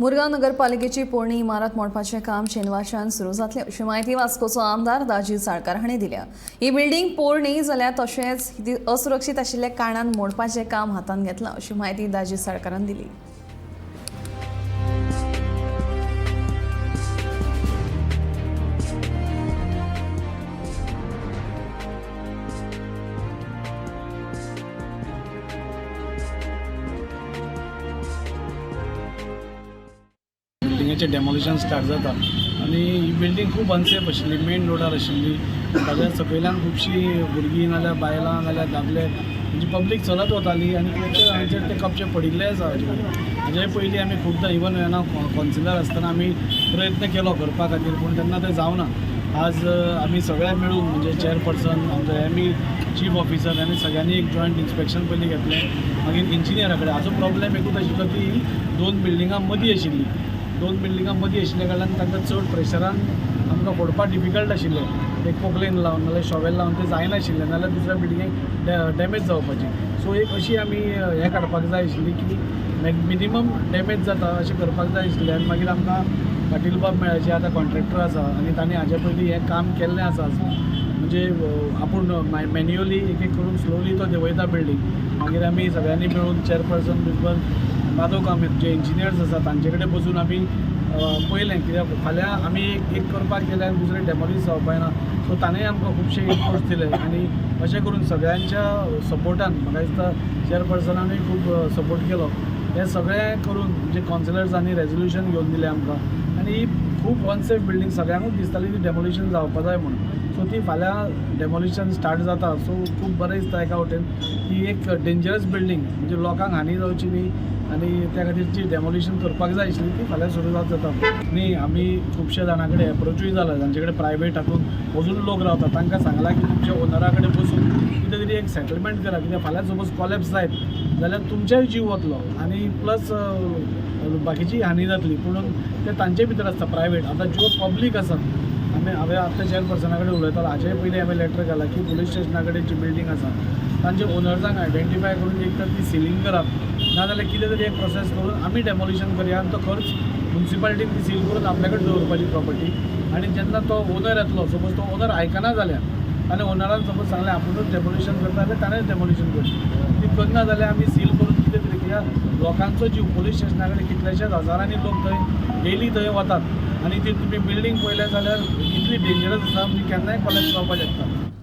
मुरगांव नगरपालिकेची पोरणी इमारत मोडपाचें काम शेनवारच्यान सुरू जातलें अशी माहिती वास्कोचो आमदार दाजी साळकार हांणी दिल्या। ही बिल्डिंग पोरणी जाल्यार तशेंच ती असुरक्षीत आशिल्ल्या कारणान मोडपाचें काम हातांत घेतलां अशी माहिती दाजी साळकारान दिली। बिल्डिंगेचे डेमोलिशन स्टार्ट जाता आनी ही बिल्डिंग खूब अनसेफ आशिल्ली, मेन रोडार आशिल्ली। ताच्या सकयल्यान खुबशीं भुरगीं नाल्यार बायलां नाल्यार दादले म्हणजे पब्लीक चलत वताली आनी खुबशे जाणांचेर ते कपचे पडिल्ले आसा हाजे पयलीं आमी खुबदां इवन हांव कॉन्सिलर आसतना आमी प्रयत्न केलो करपा खातीर, पूण तेन्ना तें जावना। आज आमी सगळे मेळून म्हणजे चेअरपर्सन आमचो एमई चीफ ऑफिसर आनी सगळ्यांनी एक जॉयंट इन्स्पेक्शन पयलीं घेतलें, मागीर इंजिनियरा कडेन। हाजो प्रॉब्लेम एकूच आशिल्लो की दोन बिल्डिंगां मदीं आशिल्ली, दोन बिल्डिंगां मदीं आशिल्ल्या कारणान तांकां चड प्रेशरान आमकां फोडपाक डिफिकल्ट आशिल्लें। एक पोकलेन लावन नाल्यार शॉवेल लावन तें जायनाशिल्लें, नाल्यार दुसऱ्या बिल्डिंगेक डॅमेज जावपाची। सो एक अशी आमी हें काडपाक जाय आशिल्ली की मिनिमम डॅमेज जाता अशें करपाक जाय आशिल्लें। आनी मागीर आमकां पाटील बाब मेळ्ळाचे आतां कॉन्ट्रॅक्टर आसा आनी तांणी हाजे पयलीं हें काम केल्लें आसा। म्हणजे आपूण मॅन्युअली एक एक करून स्लोली तो देंवयता बिल्डींग। मागीर आमी सगळ्यांनी मेळून चेअरपर्सन बिलपर माधव कामत जे इंजिनियर्स आसा तांचे कडेन बसून आमी पळयलें, कित्याक फाल्यां आमी एक करपाक गेले आनी दुसरें डेमोलीश जावपाक ना। सो ताणें आमकां खुबशे इनपुट्स दिले आनी अशें करून सगळ्यांच्या सपोर्टान म्हाका दिसता चेअरपर्सनानूय खूब सपोर्ट केलो। हें सगळें करून म्हणजे कॉन्सिलर्सांनी रेजोल्युशन घेवन दिलें आमकां आनी ही खूब अनसेफ बिल्डींग सगळ्यांकूच दिसताली ती डेमोलिशन जावपा जाय म्हणून। सो ती फाल्यां डेमोलिशन स्टार्ट जाता। सो खूब बरें दिसता एका वटेन ही एक डेंजरस बिल्डींग, म्हणजे लोकांक हानी जावची न्ही आनी त्या खातीर जी डेमोलिशन करपाक जाय आशिल्ली ती फाल्यां सुरवात जाता। न्ही आमी खुबशे जाणां कडेन एप्रोचूय जाला, जांचे कडेन प्रायवेट हातून अजून लोक रावता तांकां सांगलां की तुमच्या ओनरा कडेन बसून कितें तरी एक सेटलमेंट करा, कित्याक फाल्यां सपोज कॉलेप्स जायत जाल्यार तुमचेय जीव वतलो आनी प्लस बाकीची हानी जातली। पूण ते तांचे भितर आसता प्रायवेट। आतां ज्यो पब्लीक आसात हांवें आतां चेअरपर्सना कडेन उलयतालो, हाचे पयलीं हांवें लेटर घाला की पुलीस स्टेशना कडेन जी बिल्डींग आसा तांचे ओनर्सांक आयडेंटिफाय करून एक तर ती सिलींग करात, नाजाल्यार कितें तरी एक प्रोसेस करून आमी डेमोलिशन करया आनी तो खर्च म्युन्सिपालिटीन ती सील करून आपल्या कडेन दवरपाची प्रॉपर्टी। आनी जेन्ना तो ओनर येतलो, सपोज तो ओनर आयकना जाल्यार आनी ओनरान सपोज सांगलें आपुणूच डेमोलिशन करता जाल्यार ताणेंच डेमोलिशन करचें। ती करना जाल्यार आमी सील करून कितें तरी, कित्याक लोकांचो जीव पुलीस स्टेशना कडेन कितलेशेच हजारांनी लोक थंय डेली थंय वतात आनी ती तुमी बिल्डींग पळयलें जाल्यार इतली डेंजरस आसा म्हणजे केन्नाय कॉलेज जावपाक शकता।